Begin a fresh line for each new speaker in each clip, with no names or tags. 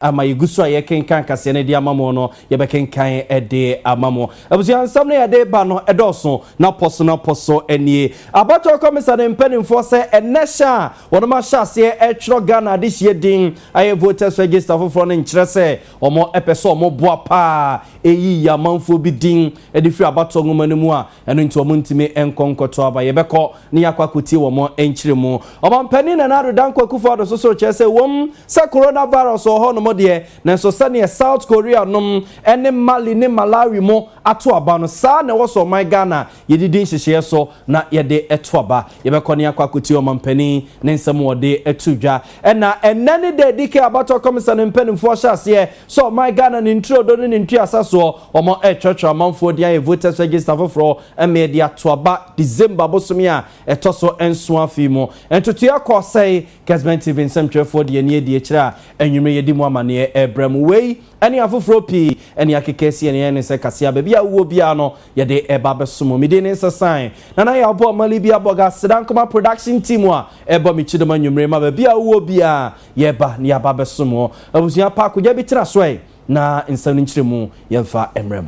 ama yegusu aye kenkan kase ne dia mamo no ye bekenkan ede amamo abusia nsam ne ede ba no edoso na poso enie abato komisa ne mpanimfo se enesha wonoma hyase etro Ghana de hie din aye voters register for ne nkyere se omo epeso omo boa pa eyi yamanfo bi din ede fi abato ngomanemu a eno nti omo ntime enkonkoto aba ye beko ne yakwakuti womo enkyere mu omo mpani na na dodanko akufo do so kyere se wom sa coronavirus ho no de na so sane South Korea nom ene Mali ne Malawi mo ato aba no sa na wo so my Ghana yedidin hyehye so na yede eto aba ye be kone akwakuti o mampani ne nsem wode etudwa ena enane de dike abato komisa ne mpanimfo hyase so my Ghana ne ntro do ne ntu asaso omo etwetwa manfo dia voters register for media to aba December bosomi a etoso enso afimo entutu yakosai Kessben TV nsɛmtwerɛfoɔ de ne die kyerɛ a enwumre yedi mu amane ebram wei ani afoforo pi ani akekesi ne se kasia ba bia wo bia no yede eba besomo mede ne nsesan na ya bo mali bia boga sedankoma production team a eba mi chidoma nwumre ma ba bia wo bia yeba ne aba besomo abusua pa ko ja bi tira so na nsam nkyiremu yemfa emrem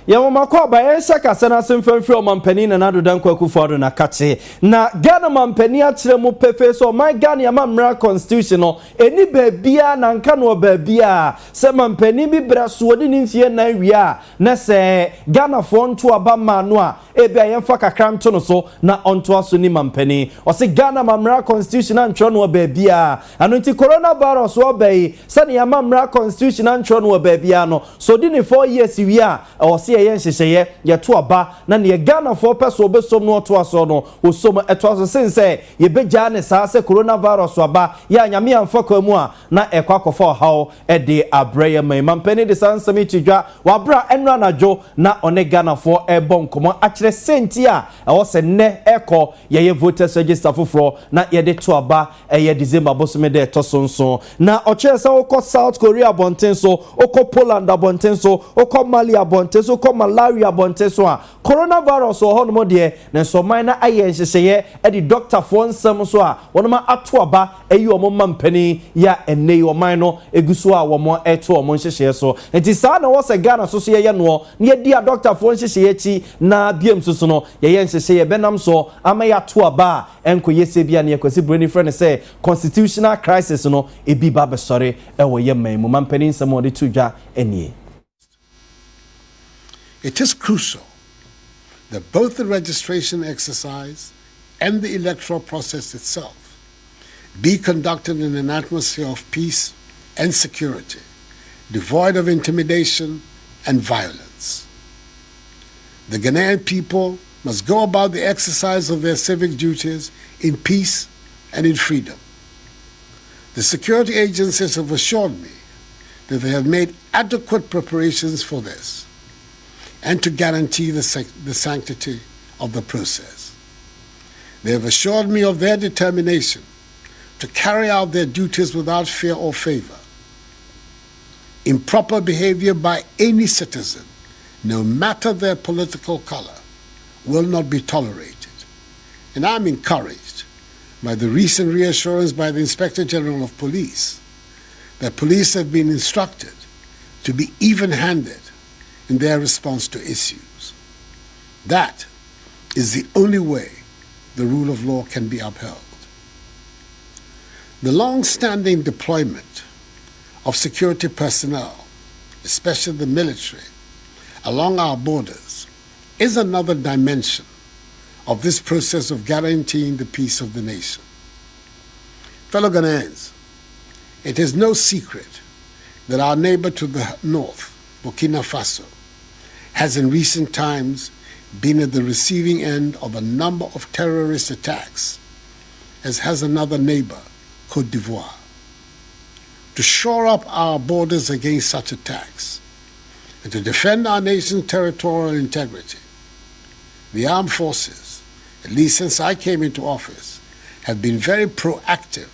Yawo makoba yesha kasana simfemfi o mampani na nadodanko akufo na kache na Ghana mampani akire mu pefe so my Ghana ya mamra constitution no eni baabia na nka no baabia se mampani bi braso odi nimfie na wia na se Ghana fo nto aba ma no a ebe ayemfa kakra nto no so na onto aso ni mampani o se Ghana mamra constitution antro no baabia ano nti coronavirus wo bai se ne ya mamra constitution antro no baabia no so di ne 4 years wia o se yen hyehye ye to aba na ne Ghana for person obesom no to aso no osom eto aso sense ye beja ne saa se coronavirus aba ya nyame amfa kwa mu a na ekwakofa hawo ede abreye mampani de sansami tidwa wabra enra najo na one Ghana for ebonkomo akire senti a ewo se ne eko ye voters register foforo na ye de to aba ye December bosom de to sonso na oche se okọ South Korea bonten so okọ Poland bonten so okọ Mali bonten so Malawi abonte so a coronavirus o hono de na so man na aye hyehye e di doctor for nsem so a wonoma ato aba eyi o mampani ya enei o man no eguso a wo mo eto o mo hyehye so enti sa na wo se Ghana so ye no na ye di a doctor for hyehye chi na biem so no ye hyehye benam so ama ya to aba enko yese bia na yakwasi broni friend say constitutional crisis no ebi ba be sore e wo ye man mo mampani nsem o de tudwa enie.
It is crucial that both the registration exercise and the electoral process itself be conducted in an atmosphere of peace and security, devoid of intimidation and violence. The Ghanaian people must go about the exercise of their civic duties in peace and in freedom. The security agencies have assured me that they have made adequate preparations for this and to guarantee the sanctity of the process. They have assured me of their determination to carry out their duties without fear or favor. Improper behavior by any citizen, no matter their political color, will not be tolerated. And I'm encouraged by the recent reassurance by the Inspector General of Police that police have been instructed to be even-handed in their response to issues. That is the only way the rule of law can be upheld. The long-standing deployment of security personnel, especially the military, along our borders is another dimension of this process of guaranteeing the peace of the nation. Fellow Ghanaians, it is no secret that our neighbor to the north, Burkina Faso, has in recent times been at the receiving end of a number of terrorist attacks, as has another neighbor, Côte d'Ivoire. To shore up our borders against such attacks and to defend our nation's territorial integrity, the armed forces, at least since I came into office, have been very proactive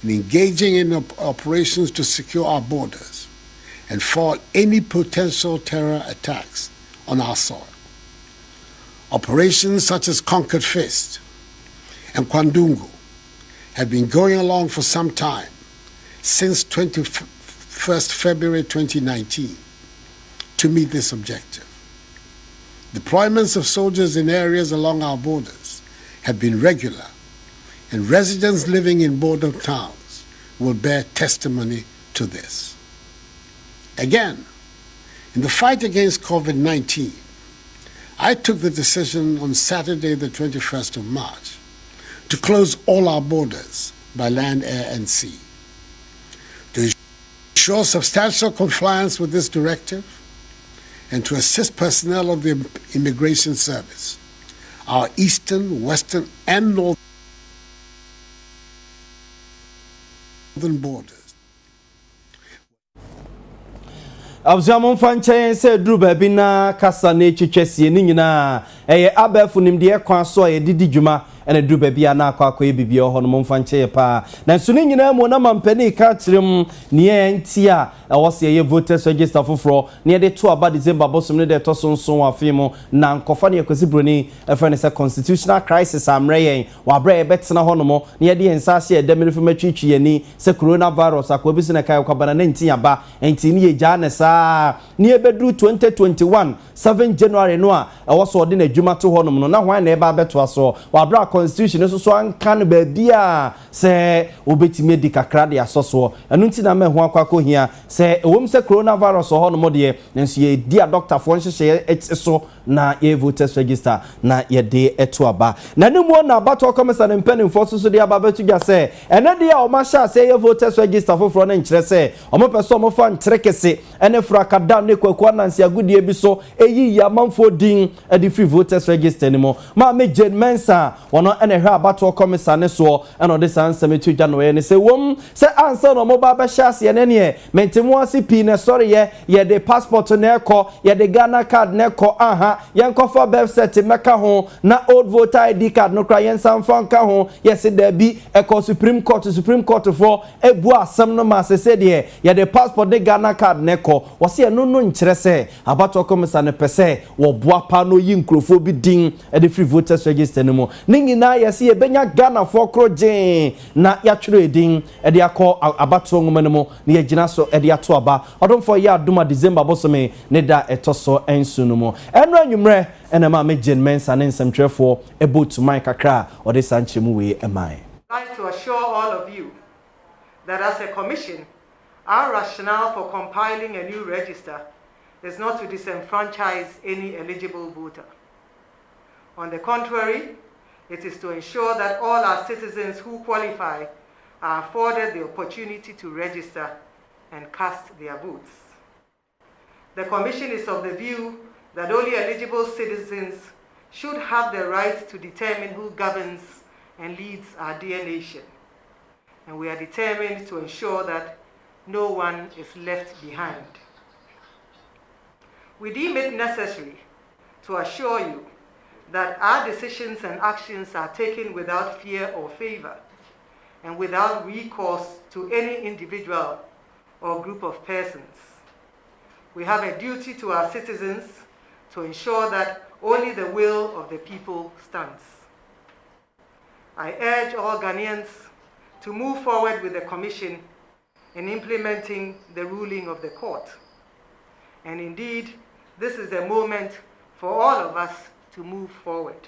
in engaging in operations to secure our borders and foil any potential terror attacks on our soil. Operations such as Conquered Fist and Kwandungu have been going along for some time, since 21st February 2019, to meet this objective. Deployments of soldiers in areas along our borders have been regular, and residents living in border towns will bear testimony to this. Again, in the fight against COVID-19, I took the decision on Saturday, the 21st of March, to close all our borders by land, air, and sea. To ensure substantial compliance with this directive and to assist personnel of the Immigration Service, our eastern, western, and northern borders.
Abzamon fanchen se dru ba bi na kasa na etwetwese ni nyina eye abafu nimde kwa so ye didi dwuma ene dru ba bia na akwa bibia ho no mfanche pa na nso ni nyina mu na mampani ka kirem ne entia wose ye voters register foforo ne de to aba December bosom ne de to sonson afimo na nkofa ne yakosi broni efa ne se constitutional crisis amre yen wa bra ye betena ho no mo ne de ensase e dem refu matwitwi yani se coronavirus akwa bi se na kai kwabana na ntia ba enti ne ye ja ne sa ne ebedru 2021 7 January no a woso de na adwuma to ho no no na hwan na eba beto aso wa bra constitution so anka no ba bia se obetimi di kakra de asoso enu nti na me ho akwako hia se ewom se coronavirus ho no modie nenso ye dia doctor fo nhye so na ye voters register na ye de eto aba na nemu na abato komisa ne mpanin fo so de aba betu gya se ene de a o ma sha se ye voters register fo na nkyere se o mo peso o mo fa nkyere kese ene frakada ne kwakwa nansi agudie bi so eyi ya manfo din e di free voters register ni mo ma me Jane Mensa wono ene hwa abato komisa ne so eno de sansa metu gya no ye ne se wom se ansa no mo ba be sha se ene ne mentemu asi pi ne sorry ye de passport ne eko ye de Ghana card ne eko aha yenko for birth cert meka ho na old voter ID card no kra yen sanfa nka ho yes there be eko supreme court for ebu asem no ma se de ye de passport de Ghana card ne eko wose ye no nkyere se abato komisa ne pese wo boa pa no yi nkrofo bi din e de free voters register no mo ne nyina yes ye benya Ghana for krojen na ya twere edin e de akọ abato ngoma no mo ne ye gina so e de ato aba odom for ya aduma December bosome ne da etoso ensu no mo eno anwumre ena ma me Jane Mensa ne nsemtwefo about my kakra or de sanche mu we emai.
I'd like to assure all of you that as a commission, our rationale for compiling a new register is not to disenfranchise any eligible voter. On the contrary, it is to ensure that all our citizens who qualify are afforded the opportunity to register and cast their votes. The Commission is of the view that only eligible citizens should have the right to determine who governs and leads our dear nation. And we are determined to ensure that no one is left behind. We deem it necessary to assure you that our decisions and actions are taken without fear or favor and without recourse to any individual or group of persons. We have a duty to our citizens to ensure that only the will of the people stands. I urge all Ghanaians to move forward with the Commission in implementing the ruling of the court. And indeed, this is the moment for all of us to move forward.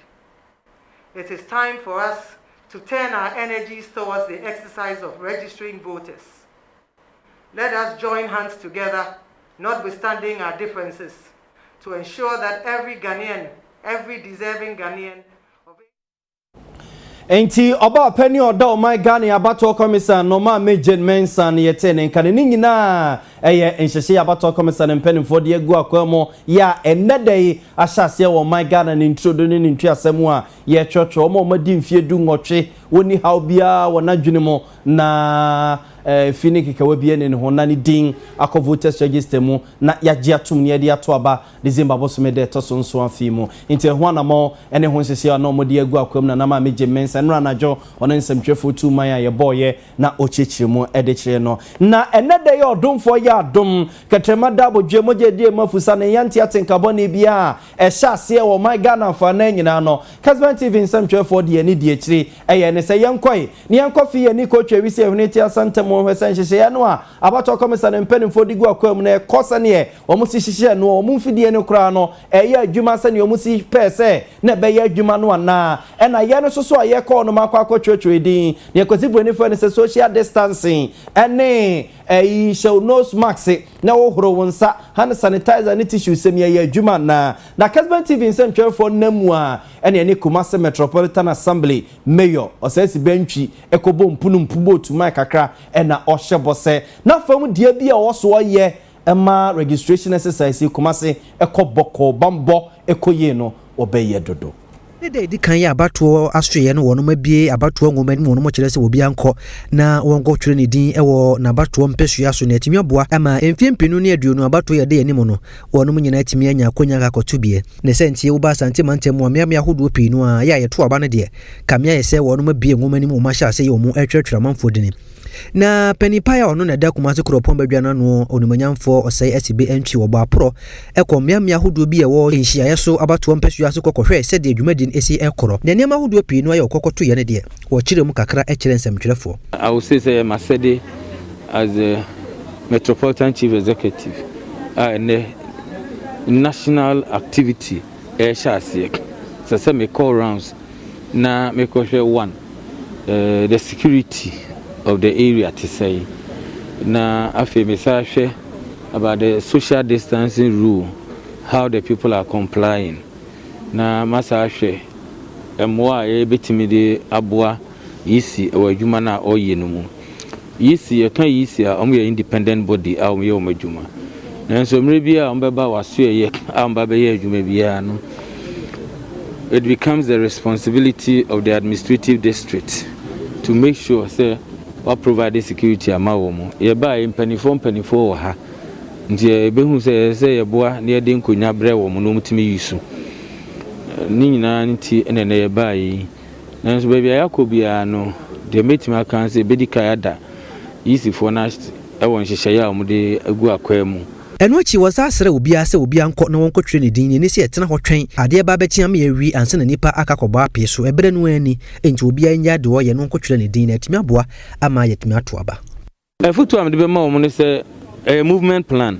It is time for us to turn our energies towards the exercise of registering voters. Let us join hands together, notwithstanding our differences, to ensure that every Ghanaian, every deserving Ghanaian
enti oba penny oda my Ghana abato komisa no ma me Jane Mensa ne yete ne kan ni nyina eye enhyehye abato komisa ne penny for de egu akwamo ya enedai ahyase wo my Ghana ne introdo ne ntwi asemu a ye twetwe o ma di mfie du nwotwe woni how bia wona dwene mo na fini kekawa bi ne ho na ne din akọ voters register mu na yagye atum ne de ato aba December bosome de to so nso afi mu nti ho anamo ene ho nhyehyɛ na mo de agu akwam na ma meje mensa no anajo ono nsamtwefo tu man ya boye na okyekire mu de kire no na ene de ye odomfo ya adom ketrema dabo dwe moje die mafusa ne yanti atenkabo ne bia ehya ase wo my Ghana fa na nyina no Kessben TV nsamtwefo de ani die kire eye ne se yenkoi ne yenkofi ye ni kotwa wi se ehuneti asantemo ho sanhyehye no a abato komisa ne mpanimfo digu akwam na ekosa ne omo si hyehye no omo mfidie ne kra no eye adwuma se ne omo si pese na be ye adwuma no ana ena ye no so ye call no makwa chwechwedin ne kwasibro ne fo ne se social distancing ene shall nose mask na wo horo wonsa hand sanitizer ne tissue sem ye adwuma na Kessben TV nsentwefo namu a ene ne Kumasi Metropolitan Assembly mayor osesi bentwi ekobo mpunumpubo tu mai kakra ena ohyebose na fam dia bia wo so ye ema registration exercise Kumasi ekoboko bambo ekoye no obeye dodo
Dede kan ya abatoɔ asɔyɛ no wɔn mabie abatoɔ ngoma ni wɔn mo kyerɛ sɛ obi ankɔ na wɔn kɔ twere ne din ɛwɔ na abatoɔ mpɛsua so na atimi aboa ama mfiempinu ne aduonu abatoɔ yɛ de anim no wɔn mo nyina atimi anya akonya akɔto bie ne sɛ ntie wo ba asante mantem mo amia hodoɔ pii no a yɛ to aba no deɛ kamia yɛ sɛ wɔn mabie ngoma ni mo ma hyɛ sɛ yɛ wɔn atwetwere amanfo dini na penipa ya ono na da Kumasi kuropon badwana no onimanyamfo osai asibe entwi wo ba pro ekomia hodo bi ewo enhia yeso abato mpasua so kokohwe se de adwumadin esi ekoro na niam hodo pii no aye okokoto ye ne de wo kire mu kakra ekire nsamtwerefo.
I will say Masede as a Metropolitan Chief Executive and national activity shase so me call rounds na me ko one the security of the area to say na afi mesahwe about the social distancing rule, how the people are complying na masahwe emwa ebetimi de aboa yisi wadwuma na oye no mu yisi e kan yisi a omo independent body a omo ye omadwuma na so mre bia ombeba waso ye a omba be ye adwuma bia no it becomes the responsibility of the administrative district to make sure say what provide security amawomo ye ba impanifo ha nti ebehu say ye boa na ye de nkonya bre wo mo no mutimi yisu ni nyina nti ene ye ba yi na so bia yakobia no de metima kan say bedika yada yisifo na ewon hyehyeye a mo de agu akwam
eno chi wasasere obi ase obi anko na wonko twere ne din ne se etena ho twen ade ba betia me awi anse na nipa akakoba ape so ebere no ani enti obi anya de wo ye no wonko twere ne din na etimi aboa ama yetimi ato aba
efutu am de be ma wo ne se movement plan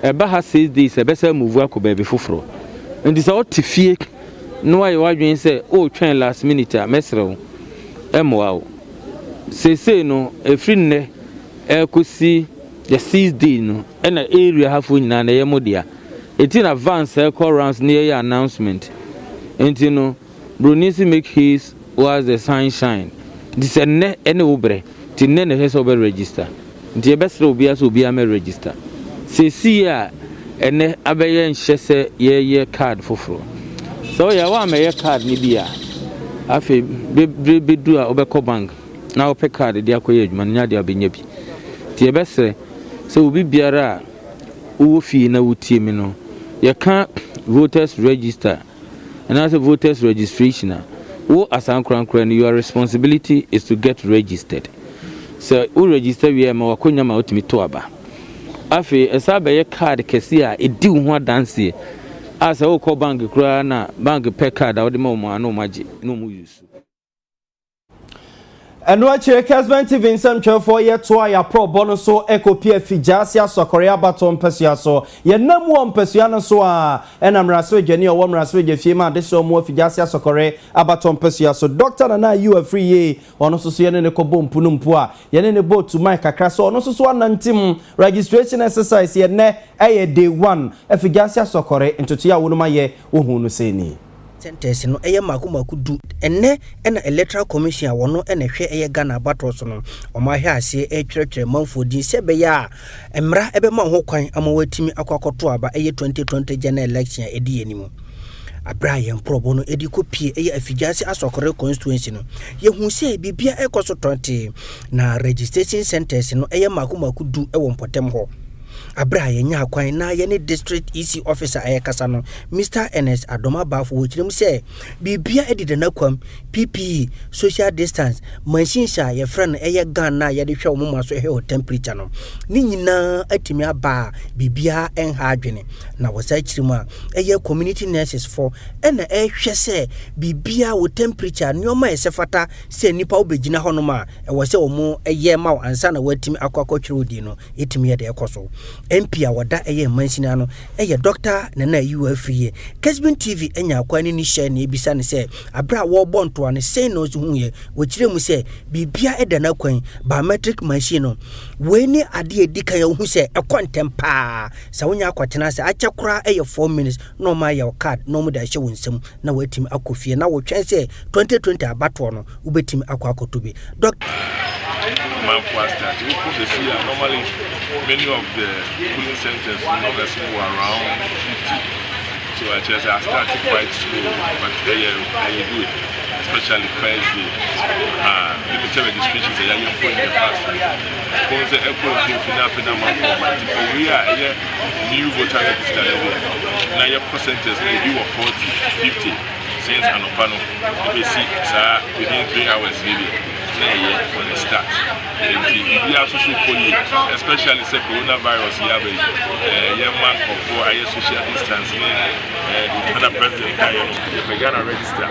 eba ha 6 days ebe se move akoba be foforo enti se o tifie no ayi wadwen se o twen last minute a mesrew emwa o se no efri nne ekosi the 6 days no and the area have na na yemodia it in advance call rounds near announcement and you know Brunisi make his was the sunshine this ne any obre ti ne ne so be register the best obi as obi am register see ya ene abeye nhye se ye card foforo so ya wa me card ni bia afi be do a obekọ bank na ope card dia koye adwuma nya dia benya bi ti best so obi biara wo fi na wutie mi no you can voters register and as a voters registration wo asankran your responsibility is to get registered so who register we ma wakonya ma otimi to aba afi esa be ye card kesi a edi ho dance asa wo ko bank kura na bank pay card a wo de ma mo anu maji no mu use
eno achire Kessben TV nsɛmtwɛfo ye to ya pro bono so ekopia fijasia sokoria baton pesia so ye namu ompesua no so a enamraso gani o womraso gefie ma de so mo fijasia sokore abaton pesia so doctor na you are free ye ono so ye ne ko bompu no mpu a ye ne bo to mic kakra so ono so anantim registration exercise ye ne day 1 fijasia sokore ntoto ya wonuma ye wo hu no seni
sentence no eye maku du enne na electoral commission wono ene hwe eye Ghana battle so no omahwe ase etweretwere manfo din sebe ya emra ebe ma ho kwan ama watimi akwakoto aba eye 2020 general election edi enimu abra ye mprobo no edi kopie eye afigase asokore constituency no ye hu se bibia ekoso 20 na registration centers no eye makomaku du e wo mpotem ho abra ye nya kwan na ye ne district EC officer ayekasa no Mr NS Adoma Bafo wo kirim se bibia edide na kwam PPE social distance machine sha ye friend eye gan na ye de hwe wo maso he o temperature no ni nyina atimi aba bibia enha adwene na wasa kirim a eye community nurses for ena ehwe se bibia wo temperature nyoma esefata se nipa obegina hono ma e wo se wo mu eye ma ansa na watimi akwakwatwere odi no etimi ye de ekoso MP a wada eye mansina no eye doctor na UFE Kessben TV enya akwani ni share na ebisa ne se abra wo bonto ane sei no so huye wo kire mu se bibia eda na kwan biometric machine no we ni ade edika ya hu se ekontem pa sa wonya akwatena se achakura eye 4 minutes no ma your card no mu da hye wonsem na watimi akofie na wo twen se 2020 abato no ubetimi akwakotobe doctor
normally many of the polling centers numbers were around 50. So I started quite slow, but they good, especially first day. Limited registrations are young in the past. Because the echo of we are new voter register area. Now your percentage may be 40, 50 since Anopano. You see, within 3 hours maybe. For the start. We are social police, especially the coronavirus. Young man for social distancing. The president, the Ghana register,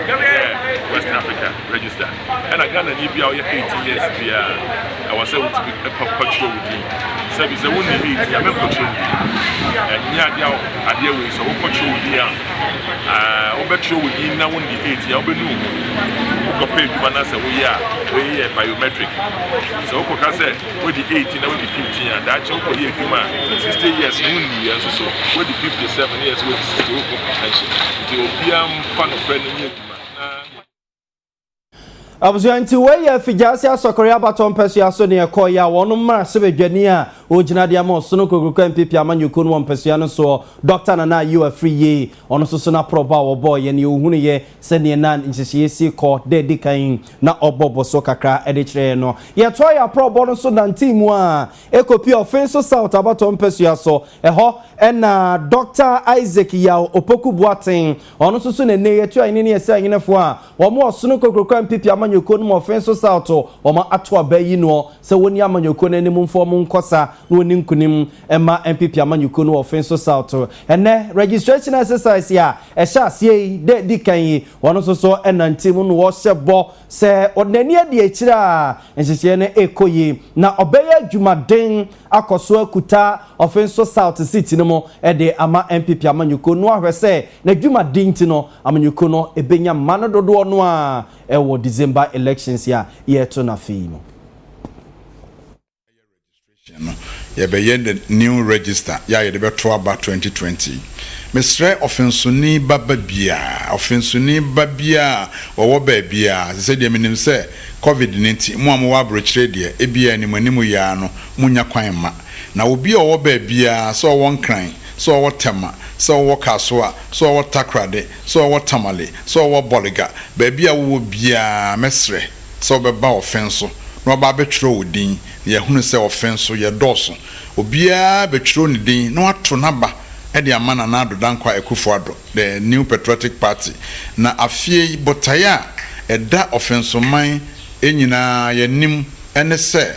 West Africa register, and I Ghana need be 18 years. I was able to be a patrol with you. So it's a only meet. I'm a patrol. And yeah, I deal with so patrol with you. Patrol with you now. Only 8. I'll be new. Compared to Manasa, we are biometric. So, because I said, with the 18, I will be 15, and that's all for here, 60 years, only years or so, with the 57 years, with the 60 potential. It will be fun of branding.
Abuzuanti we figase asokore abaton pesu aso ne ekoya wonu mra sebedwani a ogina dia mo so no kokoko MPP amanyuko no pesu no so Dr. Nana you are free ye ono so na proba wo boy ye ne ohunu ye se ne nan nchisiesi ko dedikan na obobo so kakra edekire no ye to ya probo no so dan team a ekopi offense south abaton pesu aso eho na Dr. Isaac Yao Opoku Boaten ono so ne ye to ene ne yesa yenefo a wo mo so no kokoko MPP amanyuko no offense south o ma ato abayi no se woni amanyuko no anim mfo mo nkosa no woni nkunim ema MPP amanyuko no offense south ene registration exercise ya ehya asie de dikan wono so enantim no wo hyebo se onani ade akira enhyehye ne ekoyi na obeye adwumaden akoso akuta offense south city no mo ede ama MPP amanyuko no ahwese na adwumaden ti no amanyuko no ebenya mano dodo no a ewo December elections ya yeto na fi no
ya be the new register ya ye be to about 2020 Mr. Offensuni babia owo babia se de minim se COVID-19 mo am wa brochire de ebia ni manimu ya no munya kwan ma na obi owo babia so won kran so what tema so what kaswa so what takrade so what tamale so what boliga baby a wo bia mesre so be ba offense no ba betro odin ye hunu se offense ye doso obia betro ni din no ato naba e de amana na do dankwa ekufuado the new patriotic party na afie botaya e da offense man enyina ye nim ene se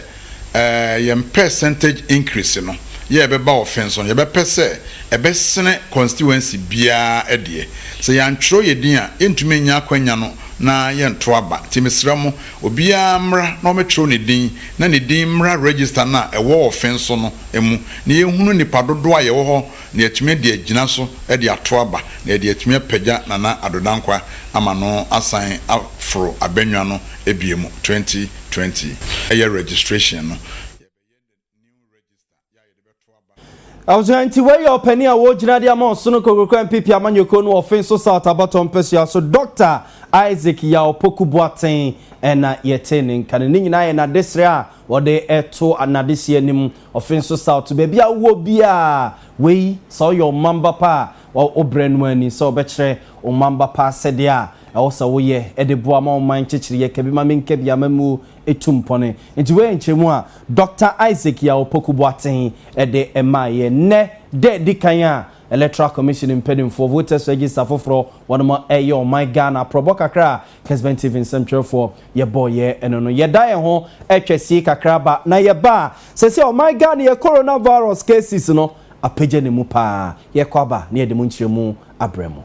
ye percentage increase no ye be ba offense on ye be pese e be sene constituency bia edie se ya ntro ye din a entumi nya kwanya no na ye nto aba timisra mo obia mra na o metro ne din na ne din mra register na e wo offense no emu na ye hunu nipa dodo a ye wo ho na etumi de agina so e de ato aba na de etumi pagya na adodankwa ama no asan afro abenwa no ebiemu 2020 e registration no
Abuzuanti we your penny a wo gina dia mo so no kokoko MPP amanyuko no offense south abaton pesu so Dr. Isaac Yao Opoku Boaten ena yetene kan ni nyina ye na desre a wode eto anadese anim offense south baby a wo bia we so your mamba pa obrɛ no ani so obɛkyerɛ o mamba pa sɛde a ɛwɔ sɛ woyɛ ɛde boa ma ɔman kyekyere yɛ kabi ma menka bi amamu etumpone nti we nkyemu a Dr. Isaac ya opokubo aten ɛde ɛma yɛ nɛ de dikan a Electoral Commission impeding for voters register for one more ayo my Ghana probo kakra Kessben TV nsɛmtwerɛ for ye boy ye eno no ye da ye ho etwesi kakra ba na ye ba se o my Ghana ye coronavirus cases no apagye ne mu pa ye kwaba na ye de mu nkyeremu abrɛmo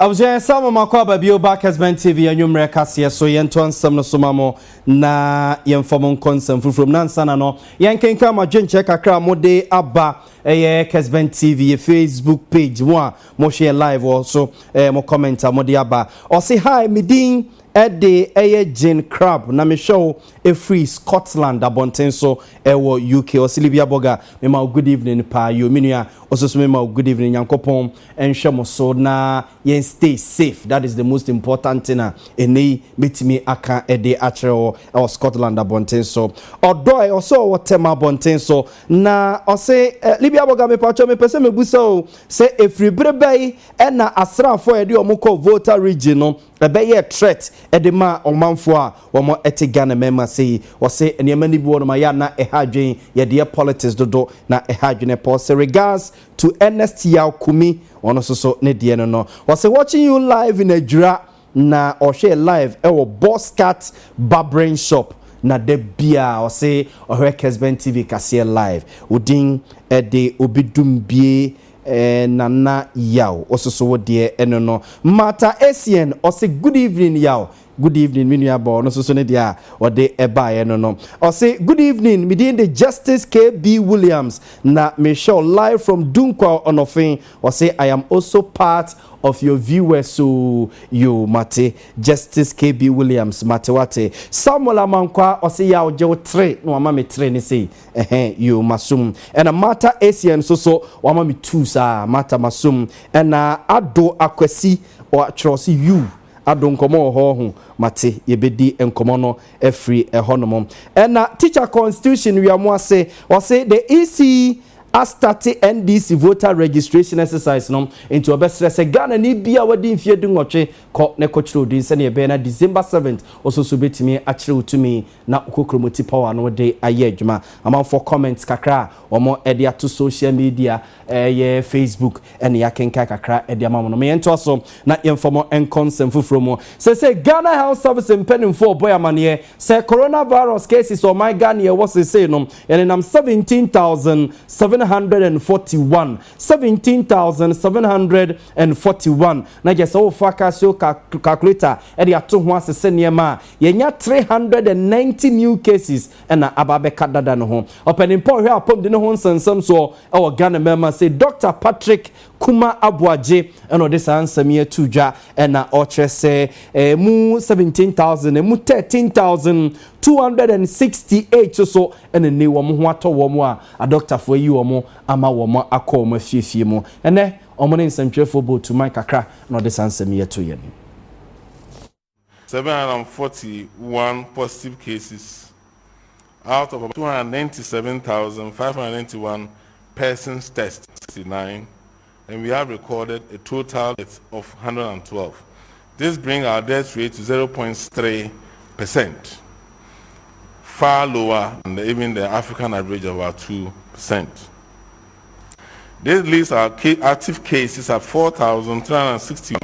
I was saying some of my kwaba bio back Kessben TV and yumre kasiye so yenton some no sumamo na yenfomon consent from nansana no yenkenka ma dwenche kakra mode aba Kessben TV Facebook page one mo share live also mo comment mode aba or say hi midin Ede Jane Crab na me show a free Scotland abonten so ewo UK or Silvia Boga me ma good evening pa you minua also me ma good evening yankopon enhwe so na yen stay safe. That is the most important thing eni betimi aka ede achero or Scotland abonten so odo e also wotema abonten so na o say Libia Boga me pacho me pese me busa o say efri brebe e na asrafo ede omukọ voter region no ebe threat edema omanfo a womo etigana mema sei o say enema ni bi wono ma ya na ehadwen ye de politics dodo na ehadwen pause regards to Ernest Yaukumi ono so ne de no o say watching you live in Adura na o share live ewo Boss Cat barbering shop na de bia o say o Kessben TV kase live udin de obidum bie nana yaw ososo wo de eno no mata esien o say good evening yaw good evening minua bo no so ne dia o de eba ye no o say good evening midin the Justice KB Williams na me show live from Dunkwa onofin o say I am also part of your viewers so you mate Justice KB Williams mate wate Samuel Amankwa o say ya o je 3 no ama me 3 ni say you masum and a matter ACN so o ama me 2 sa mata masum and ado akwasi o atrosi you adon komo ho mate yebedi enkomo no every ehonom and teacher constitution we am say o say the EC as started NDC voter registration exercise no into obesre se Ghana ni bia wadi mfie dunwotwe ko ne kochiro din se ne be na December 7th also so betimi akire utumi na ukokromoti power no de aye adwuma among for comments kakra omo e de ato social media ye Facebook ene yakenka kakra e de amamo no me ento so na informo en consent fufromo se Ghana Health Service impending for boy amane se coronavirus cases o my Ghana was say no ene nam 17,741 na just so focus your calculator e de ato ho asese niema yenya 390 new cases na ababe kadada no ho opening point here apom de no ho nsensem so e Ghana member say Dr. Patrick Kuma Abuaje eno this answer me tudwa na o kyerese mu 17,000 mu 13,268 so ene ne wo mo ho ato wo mo a doctor for yi wo mo ama wo mo akọ mo fiefie mo ene omo ne nsantwefo bo to my kakra no this answer me to ye
741 positive cases out of 297,591 persons tested 69, and we have recorded a total death of 112. This brings our death rate to 0.3%, far lower than even the African average of about 2%. This leaves our active cases at 4,361,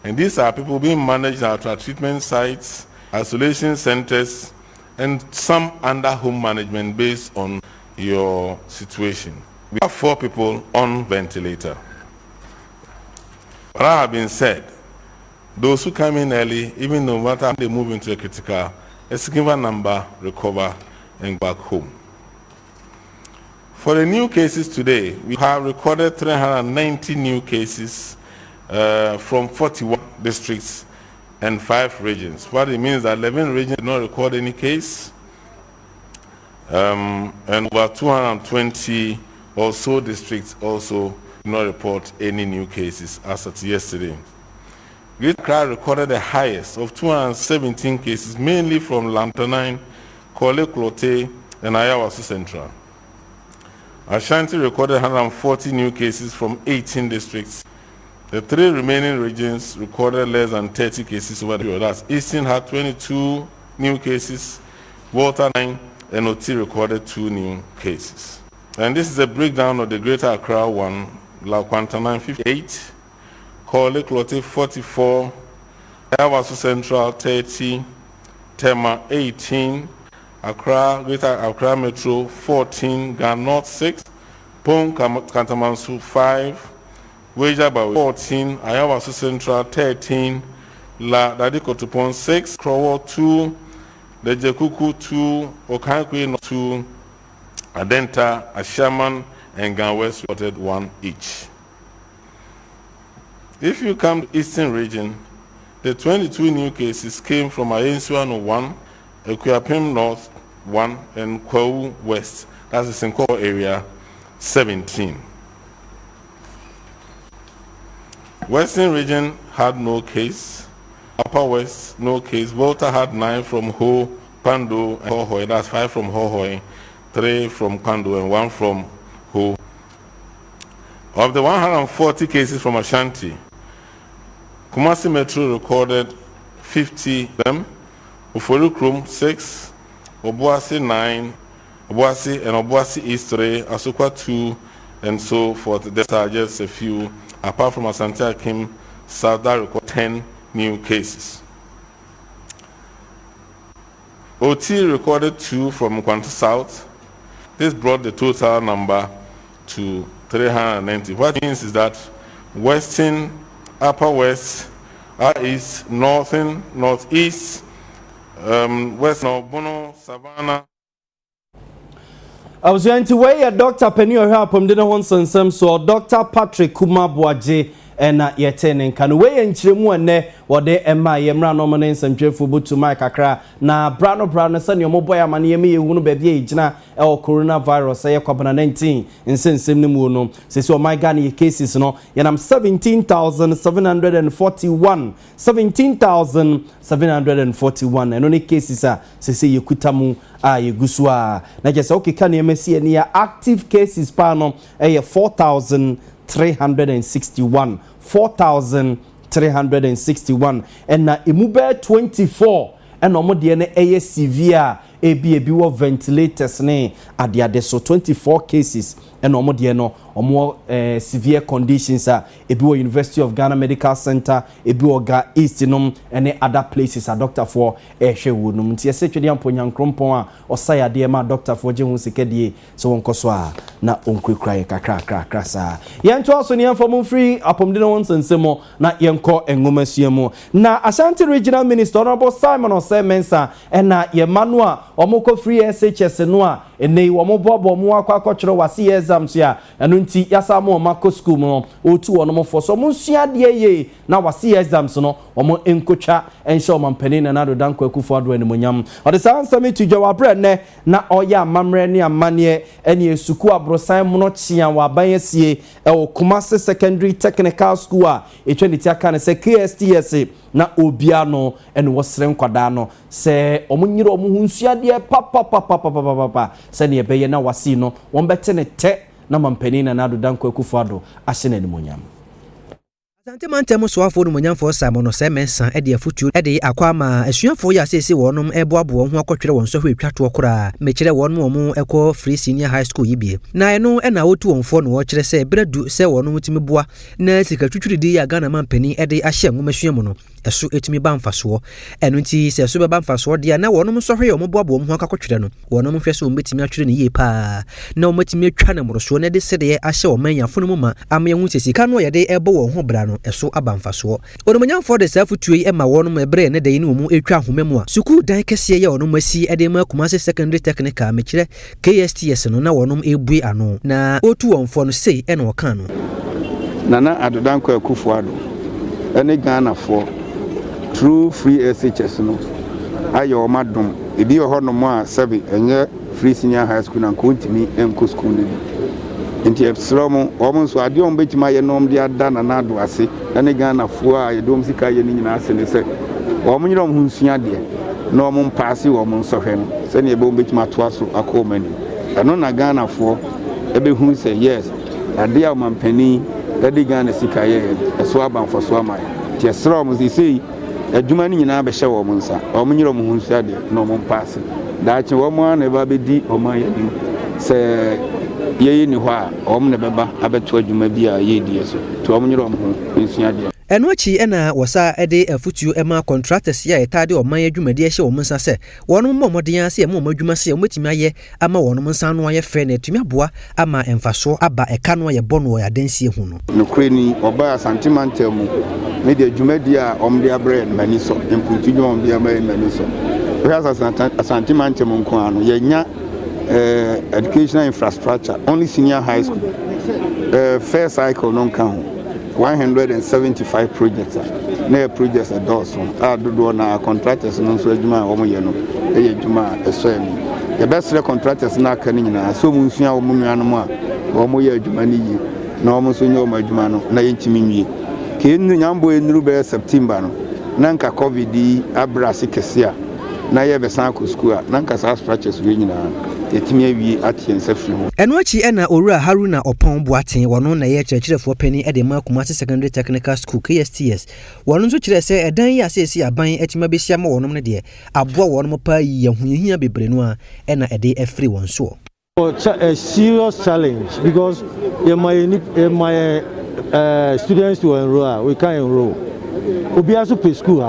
and these are people being managed at our treatment sites, isolation centers, and some under home management based on your situation. We have 4 people on ventilator. But that have been said, those who come in early, even no matter they move into a critical, a significant number recover and back home. For the new cases today, we have recorded 390 new cases from 41 districts and 5 regions. What it means that 11 regions did not record any case, and over 220 Also, districts also do not report any new cases as of yesterday. Greater Accra recorded the highest of 217 cases, mainly from Lantanine, Korle Klote, and Ayawaso Central. Ashanti recorded 140 new cases from 18 districts. The 3 remaining regions recorded less than 30 cases over the period. That's Eastern had 22 new cases, Volta 9, and Oti recorded 2 new cases. And this is a breakdown of the Greater Accra one: La Quantanine 58, Korle Klote 44, Ayawaso Central 30, Tema 18, Greater Accra Metro 14, Ghana North 6, Pong Kantamansu 5, Wejaba 14, Ayawaso Central 13, La Dadikotupon 6, Krowo 2, Lejekuku 2, Okankwe 2, Adenta, Ashaman, and Ghana West reported 1 each. If you come to Eastern region, the 22 new cases came from Ayensuano 1, Ekuapem North 1, and Kwawu West. That's the Senko area 17. Western region had no case. Upper West, no case. Volta had 9 from Ho, Pando, and Hohoi. That's 5 from Hohoi, 3 from Pando, and 1 from Ho. Of the 140 cases from Ashanti, Kumasi Metro recorded 50 of them, Ufolukrum 6, Obuasi 9, Obuasi and Obuasi East 3, Asukwa 2, and so forth. There are just a few. Apart from Asante Akim, South recorded 10 new cases. OT recorded 2 from Kwantu South. This brought the total number to 390. What it means is that Western, Upper West, East, Northern, Northeast, West Norbono, Savannah.
I was going to weigh a Dr. Penny or help him, didn't want some so Dr. Patrick Kumabwaje and yeten can weigh in Chimwane or de Emma Yemra nominates and Jeffo Butu Mike Accra. Na Brano San your mobile money me won't be jina or coronavirus, a copana 19 in Sensimuno. Says your my Ghana cases no, and I'm 17,741. 17,741 and only cases are say you kutamu you guswa. Na just okay can you see any active cases pano 4,361 4,361 and na imube 24 and no more DNA severe ebi wo ventilators ne ade so 24 cases and no more no more severe conditions ebi wo University of Ghana Medical Center ebi wo Ga East nom and other places a doctor for hwe wonum nti ese twede amponya nkrompon a osaya de ma doctor for je hu sekadie so won koso a na onkwekura kakra sa yento aso ne amfom free apomde no wonsensemo na yenko engomasuamu na Ashanti Regional Minister Honorable Simon Osemensa na Emmanuel omoko free SHS no a enei womobobo mo akwakochiro wase exams ya enu nti yasa mo mako school mo otu ono mo for so mo sua de ye na wase exams no omo enkotwa ensho mampani na do danko akufo ado animonyam ode sansa me tudwa wabre ne na oya mamre ne amane ene esuku abrosan mo no chia wa abanyesie e Kumasi Secondary Technical School a etweniti aka ne se KSTS na obiano ene wosre nkwada no se omunyire omuhunsia de papa se ne beye na wasi no won bete ne te na mampani na do danko akufo ado ahye na animonyam
Asante mantem so afo no monyamfo Simon Osemensa e de afutu e de akwama asuafo ya sese wonom eboabo ho akotwere won so hwetwato okora mekire wonom mo ekọ Free Senior High School yibie na eno e na wotu wonfo no wo kire se bredu se wonom timi boa na sika twitwiri ya Ghana mampani e de ahye nwomasuamu no eso etimi bamfaso eno nti se so be bamfaso de na wonom so hwe yo boabo ho akotwere no wonom hwe se wo metimi atwere ne yie pa na wo metimi atwa na moroso na de se de ahye wo manyafo no mu ma amayehu sesika no ye de ebo wo ho bra no eso abamfaso onomanyamfo de safutue ema wonom ebre ne de ni omu etwa homemu a suku dan kese ye wonom asi ede ma Kumasi Secondary Technical mekire KSTS no na wonom ebui ano na otu wonfo no sei ene oka no
nana adodanko akufo ado ene Ghana fo true free SHS no ayo madom ebi ho no mo a 7 enye Free Senior High School na kontimi enko school ne nti ɛsrɛ mo wɔn nso adeɛ wɔn bɛtumi ayɛ nom de ada na n'ado ase ɛne Ghanafoɔ a yɛdɔm sika yɛ ne nyinaa ase ne sɛ wɔn nyere wɔn ho nsua deɛ na wɔn mpaase wɔn nsɔhwɛ no sɛnea ɛbɛn wɔn bɛtumi atoa so akɔ wɔn anim ɛno na Ghanafoɔ ɛbɛhu sɛ yes adeɛ a wɔn mpanin ɛde Ghana sika yɛ ɛso aba mfɔso ama yɛ nti ɛsrɛ wɔn sɛ adwuma no nyinaa bɛhyɛ wɔn nsa wɔn nyere wɔn ho nsua deɛ na wɔn mpaase daakye wɔn a na ɛba bɛdi wɔn ayɛ anim sɛ yɛyi ni hɔ a wɔn na bɛba abɛto adwuma bi a yɛdi so to wɔn nyere wɔn ho nsua deɛ
ɛno akyi ɛna wɔsa ɛde afutuo ɛma contractors yɛ ɛtaade ɔman adwumadi ɛhyɛ wɔn nsa sɛ wɔn mmɔ mmɔden ase ɛma wɔn adwuma se wɔtumi ayɛ ama wɔn nsa no ayɛ fɛ na ɛtumi aboa ama ɛmfaso aba ɛka no ayɛ bɔ no wɔ adansie ho no
nokure ni ɔbaa asantemantam mu ne de adwumadi a wɔn de abrɛ no mani so mpuntu dwuma wɔn de abrɛ no mani so wɔyɛ asantemantam nko ano yɛnya educational infrastructure only senior high school first cycle no nka ho 175 projects na projects adults a dodo na contractors no so adwuma a wɔn yɛ no ɛyɛ adwuma a ɛsɔ ani yɛbɛsrɛ contractors na aka ne nyinaa so mu nsua wɔn nuanom a wɔn yɛ adwuma no yie na wɔn nso nyɛ wɔn adwuma no na yɛntumi nwie kenu nyambo enuru bɛ September no na nka covid yi abra se kɛse a na yɛbɛsan akɔ school a na nka saa structures wɔ nyinaa yɛtumi awie ate nsa firi ho
ɛno akyi ɛna owura Haruna Ɔpɔn Boaten wɔno na yɛ kyerɛkyerɛfoɔ panyin ɛde ma Kumasi Secondary Technical School KSTS wɔno nso kyerɛ sɛ ɛdan yi asɛsi aban ɛtima bɛhyia ma wɔnom no deɛ aboa wɔnom pa yi yɛhoyehia bebree no a ɛna ɛde ɛfiri wɔn so
a serious challenge because my students to enroll we can't enroll obi aso pay school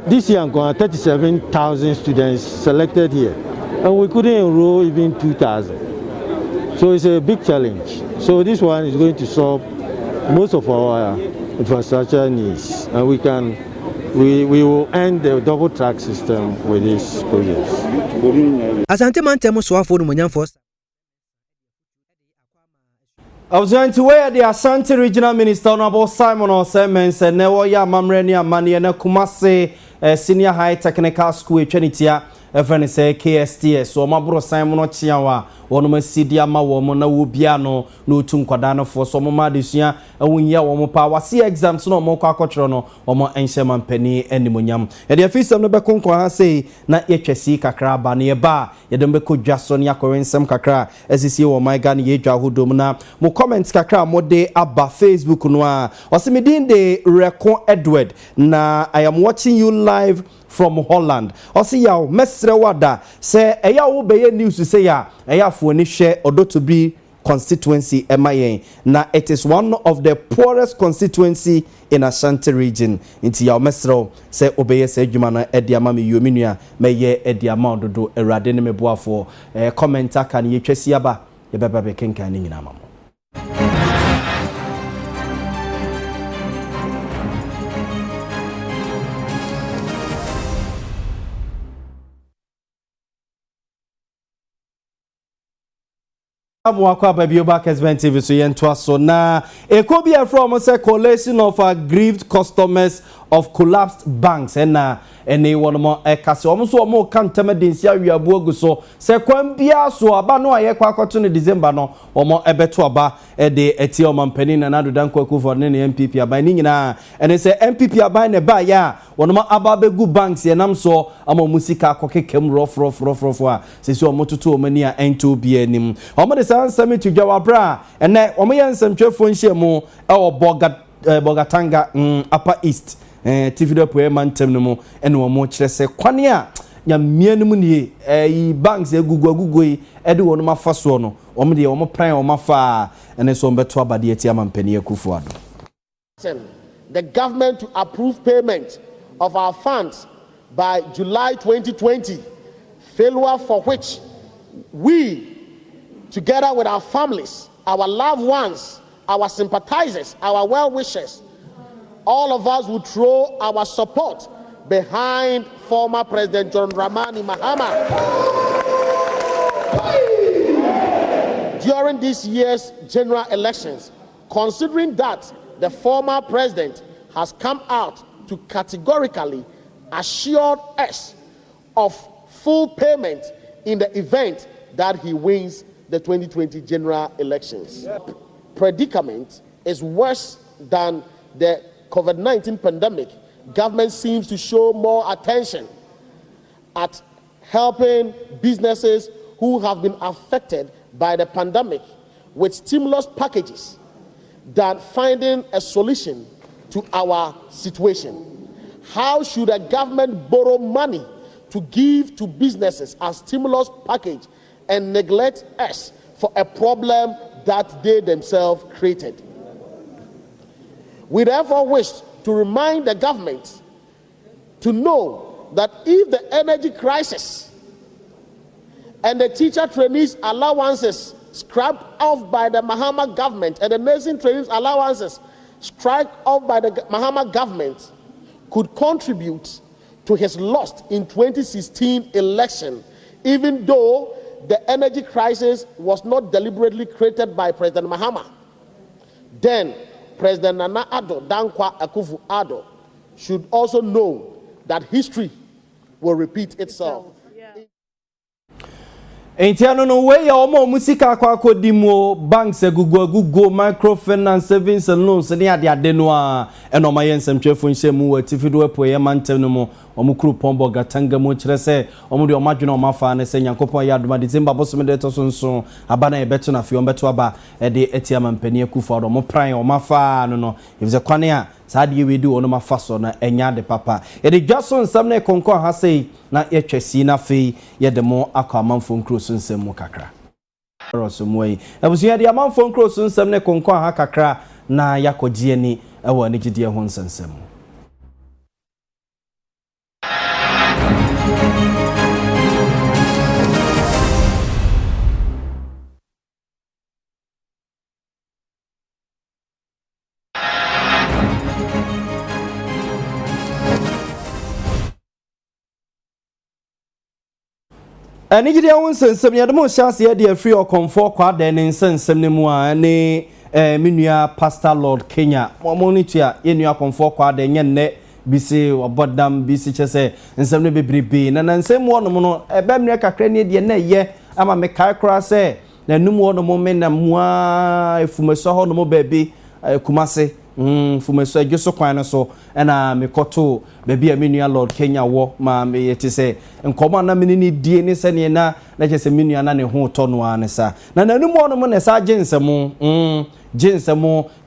this year I'm going 37,000 students selected here and we couldn't enroll even 2,000. So it's a big challenge. So this one is going to solve most of our infrastructure needs, and we will end the double track system with this project.
Asante Mantemo Swafo Munyanfo.
I was going to wear the Ashanti Regional Minister Honorable Simon Osemen said never ya mamreni amani na Kumasi Senior High Technical School Trinitia efeni say KSTS so mabro Simon Ochiawa wono masidi ama wo na wo bia no otu nkwada no fo so mo ma desua awunya wo pa wase exams no mo kwa akotro no wo enhye mampani animonyam e de afisem no bekonkon ha sei na yetwasi kakra ba ne ba ye dem bekodwa so ne akorensem kakra asisi wo my Ghana ye dwa hodom na mo comment kakra mo de aba Facebook no a osimidin de Reko Edward na I am watching you live from Holland. Osi yaw mesre wada se eya wo beye news say ya eya fo ni hwe odo to be constituency emayen na it is one of the poorest constituency in Ashanti region. Inti yaw mesre se obeye se adwuma na ediama me yominua meye ediama ododo erade ne meboafo commenter kan ye twasi aba ye beba be kenkan ni nyina mamo. Mwakwa baby oba Kessben TV so yentwa so na ekobia from say coalition of aggrieved customers of collapsed banks na ene wono mo ekase omo so omo kantama densia wiabu ogu so se kwan bia so aba no aye kwa akoto no December no omo ebeto aba de eti omampani na nadodan kwaku for ne MPP aba ni nyina ene se MPP aba ne ba ya wono mo aba begu banks ye nam so ama musika akokekem rof a se so omo tutu omani a ento bia nim omo de sansami to jawabra ene omo yansam twefo nhye mu e Bogatanga Upper East Tifido poe mantem no mu ene omo kire se kwane a nya mianum nie banks egugu yi ede wono mafaso no omo de omo plan omo fa ene so mbeto abade ati amampani akufu ado.
The government to approve payment of our funds by July 2020, failure for which we, together with our families, our loved ones, our sympathizers, our well-wishers, all of us would throw our support behind former President John Dramani Mahama. During this year's general elections, considering that the former president has come out to categorically assure us of full payment in the event that he wins the 2020 general elections. Predicament is worse than the COVID-19 pandemic. Government seems to show more attention at helping businesses who have been affected by the pandemic with stimulus packages than finding a solution to our situation. How should a government borrow money to give to businesses as stimulus package and neglect us for a problem that they themselves created? We therefore wish to remind the government to know that if the energy crisis and the teacher trainees allowances scrapped off by the Mahama government and the nursing trainees allowances struck off by the Mahama government could contribute to his loss in 2016 election, even though the energy crisis was not deliberately created by President Mahama, then President Nana Addo Dankwa Akufo-Addo should also know that history will repeat itself.
Entiano no way ya omo musika kwa kodimo banks egugu microfinance savings and loans ne ade no a eno ma yensem twefo nhemu watifido epo ye mantem no mo omukuru pombo gatanga mo kire se omo de omadwene omafa ne se nyankopon ya adoma December bosom de to sonso abana ebeto na fio beto aba de etiama mpani akufa do mo pran omafa no ifze kwane a saadi we do ono mafaso na enya de papa ye de dwaso nsam na konkon ha sei na ye twesi na fe ye de mo akwa manfo nkroso nsam mo kakra roso moyi abusu ye de manfo nkroso nsam na konkon ha kakra na yakogie ni ewo ne gidie ho nsensem. Anigide won sensem ye demo chance ye de free or comfort kwa de ne sensem ne mu a ne minua Pastor Lord Kenya monitor ye nua comfort kwa de nye ne bisi obodam bisi chese nsem ne bebrebe na nsem wo no no ebemre kakra ne de na ye ama me kai kra se na num wo no mo me na mua efumeso ho no mo baabi kumase fumeso adwoso kwan no so na mekoto baby aminua Lord Kenya wo ma me yeti se nkoma na menini die ne se ne na chese minua na ne ho to no anesa na nanum wo no mo ne sa jinsemo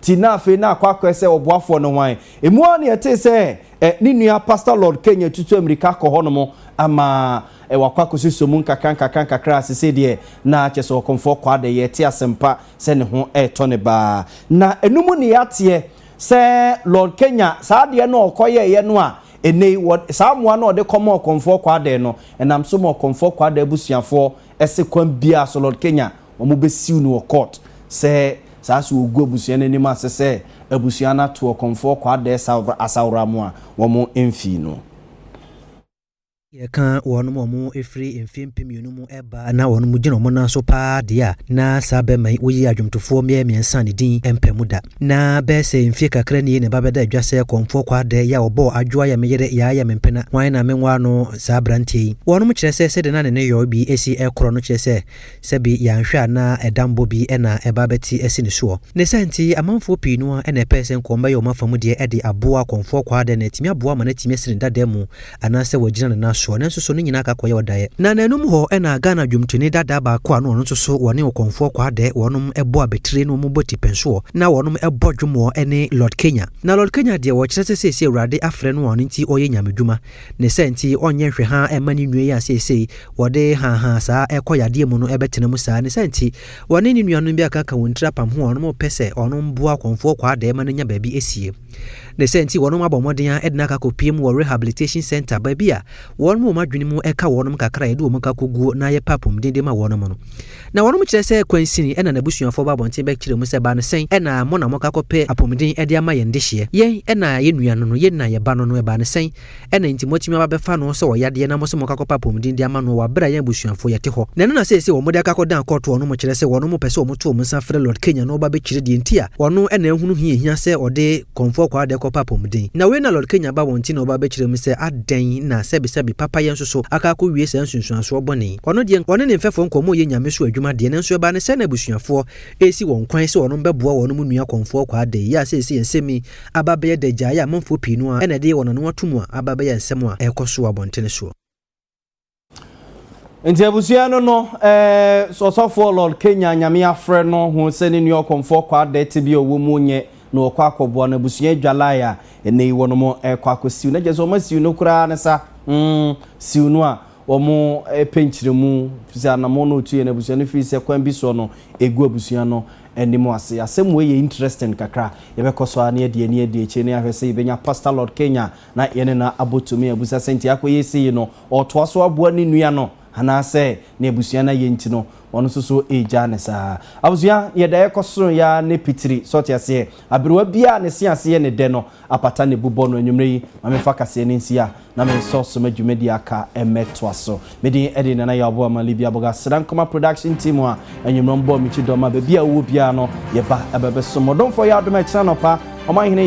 tina fe na akwa se oboafo no wan emu an yeti se ni nua Pastor Lord Kenya tutu America ko ho no mo ama wakwa kosusomu kakra asese de na chese okomfo kwa de yeti asempa se ne ho to ne ba na enumu ne yatie se Lord Kenya saade no okoye ye no a ene saamwa no de komo okomfo kwa de no enam so mo okomfo kwa de abusuafo ese kwan bia so Lord Kenya omo besiu no court se saaso ogu abusua nanim asese abusua na to okomfo kwa de asawramu a wo emfi no
yeka wono mo efri emfimpi mu eba na wono mu gina mo na so pa dia na sabe mai woyi adwumtofo miensa ne din empamuda na be se emfie kakra ne babeda adwase komfo kwa de ya obo adwoa ya meyere ya mempena wan na menwa no sabranti wono mu kire se de na ne yo bi esi ekro no kire se bi ya nhwa na edambo bi na ebabeti esi ne so ne santi amanfo pinu a na pese nkomba yo mafamu de ede aboa komfo kwa de na timi aboa ma na timi sirinda demu anase wagina na so na so no nyina akakọ ye odaye na nanum ho na Ghana dwumtuni dada ba kwa no nso so wone okonfo kwa de wonum ebo abetire no moboti penso na wonum ebo dwumo ene Lord Kenya na Lord Kenya de wo kyerese sese urade afre no won nti oye nyamedwuma ne senti onye hwe ha emani nue ya sese wode ha saa ekoyade mu no ebetene mu saa ne senti wone ni nuanu bi akaka wontra pam ho wonum pese onum bo akonfo kwa de ma nya baabi esie ne senti wonum abomoden a edna akakopiem wo rehabilitation center baabi a wonum madwene mu eka wonum kakra edu mu kakogu na ye papum dende ma wonum no na wonum kire se kwansini ena na busuafo ba bonte be kire mu se ba ne sen ena mo na mo kakope apomden ede ama ye ndehye yen ena ye nuanu no ye na ye ba no no e ba ne sen ena ntimotimi aba be fa no so yade na mo se mo kakopa apomden de ama no wa bra ye busuafo yete ho na na se wo mo de kakodan koto wonum kire se wonum pese wo mo to mo sa frɛ Lord Kenya no ba be kire de ntia wono ena ehunu hia se ode komfo kwa de kopa apomden na we na Lord Kenya ba wonti no ba be kire mu se aden na sebi papa yen so aka ko wie san sunsuaso bɔne ɔno de ɔne ne mfɛfo nkɔmɔ ye nyame so adwuma de ne nso ba ne sɛ na busuafo esi wɔn kwan sɛ ɔno bɛboa wɔn mu nua kɔnfo kwa de ya sɛ esi nsɛmi ababɛyɛ de gya ya manfo pinu a ɛna de wɔn no atomu a ababɛyɛ nsɛm a ɛkɔso abɔntene so
nti abusuano no sosofo Lord Kenya nyame afrɛ no ho sɛ ne nua kɔnfo kwa de te bi owo mu nye na okwa akɔboa na busua dwalaya ene wono mo kwa akɔsiw na gyeso masiw no kura ne sa siw no a omo penkyiremu fisa na mo no tuye na busua no fi se kwan bi so no egu abusua no enimo ase asem we ye interesting kakra ye be koso ani ade ani ade eche ne ahwese ibenya Pastor Lord Kenya na yene na abotumi abusa senti akoyesi no oto aso aboa ne nua no ana se na abusua na ye nti no ono so eja ne saa abusua ye da ekosoro ya ne pitiri soti ase abirwa bia ne se ase ne de no apata ne bubo no anwumre yi ma me fa kase ne nsia na me so madwumadi aka emeto aso me din edi na ya obo ama libia boga Srankoma production team a anwumre mbo mi chi do ma bia wo bia no ye ba abebe so modon for ya do ma kira no pa o ma hene